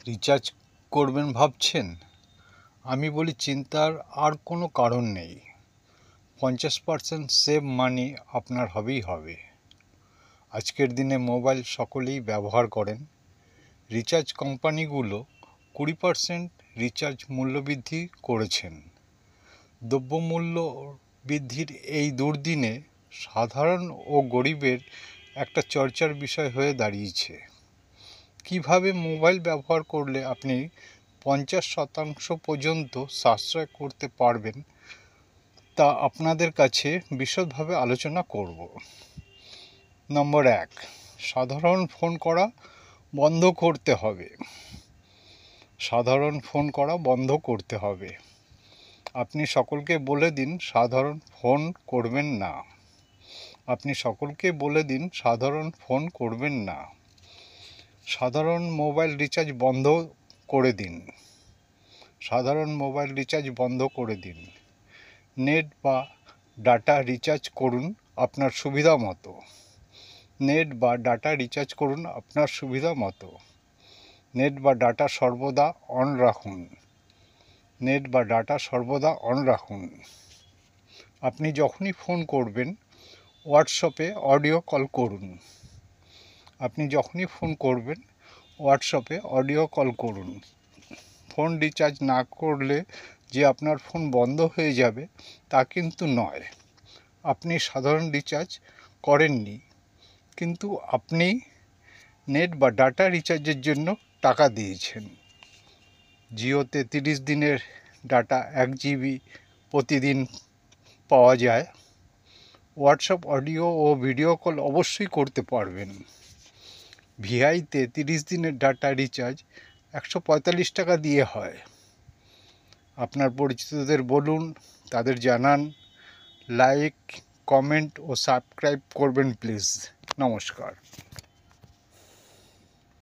Recharge করবেন ভাবছেন? আমি বলি চিন্তার আর কোনো কারণ নেই। 50% সেভ মানি আপনার হবেই হবে। আজকের দিনে মোবাইল সকলেই ব্যবহার করেন। রিচার্জ কোম্পানিগুলো 20% রিচার্জ মূল্যবৃদ্ধি করেছেন। দ্রব্যমূল্য বৃদ্ধির এই দুর্দিনে সাধারণ ও গরিবের একটা চর্চার বিষয় হয়ে দাঁড়িয়েছে। কিভাবে মোবাইল ব্যবহার করলে আপনি 50% পর্যন্ত সাশ্রয় করতে পারবেন তা আপনাদের কাছে বিশদভাবে আলোচনা করব। নম্বর 1, সাধারণ ফোন করা বন্ধ করতে হবে। সাধারণ ফোন করা বন্ধ করতে হবে। আপনি সকলকে বলে দিন সাধারণ ফোন করবেন না। আপনি সকলকে বলে দিন সাধারণ ফোন করবেন না। সাধারণ মোবাইল রিচার্জ বন্ধ করে দিন। সাধারণ মোবাইল রিচার্জ বন্ধ করে দিন। নেট বা ডাটা রিচার্জ করুন আপনার সুবিধা মতো। নেট বা ডাটা রিচার্জ করুন আপনার সুবিধা মতো। নেট বা ডাটা সর্বদা অন রাখুন। নেট বা ডাটা সর্বদা অন রাখুন। আপনি যখনই ফোন করবেন হোয়াটসঅ্যাপে অডিও কল করুন। আপনি যখনই ফোন করবেন হোয়াটসঅ্যাপে অডিও কল করুন। ফোন রিচার্জ না করলে যে আপনার ফোন বন্ধ হয়ে যাবে তা কিন্তু নয়। আপনি সাধারণ রিচার্জ করেননি, কিন্তু আপনি নেট বা ডাটা রিচার্জের জন্য টাকা দিয়েছেন। জিওতে 30 দিনের ডাটা 1 জিবি প্রতিদিন পাওয়া যায়। হোয়াটসঅ্যাপ অডিও ও ভিডিও কল অবশ্যই করতে পারবেন। ভিআইতে 30 দিনের ডাটা রিচার্জ 145 টাকা দিয়ে হয়। আপনার পরিচিতদের বলুন, তাদের জানান। লাইক, কমেন্ট ও সাবস্ক্রাইব করবেন প্লিজ। নমস্কার।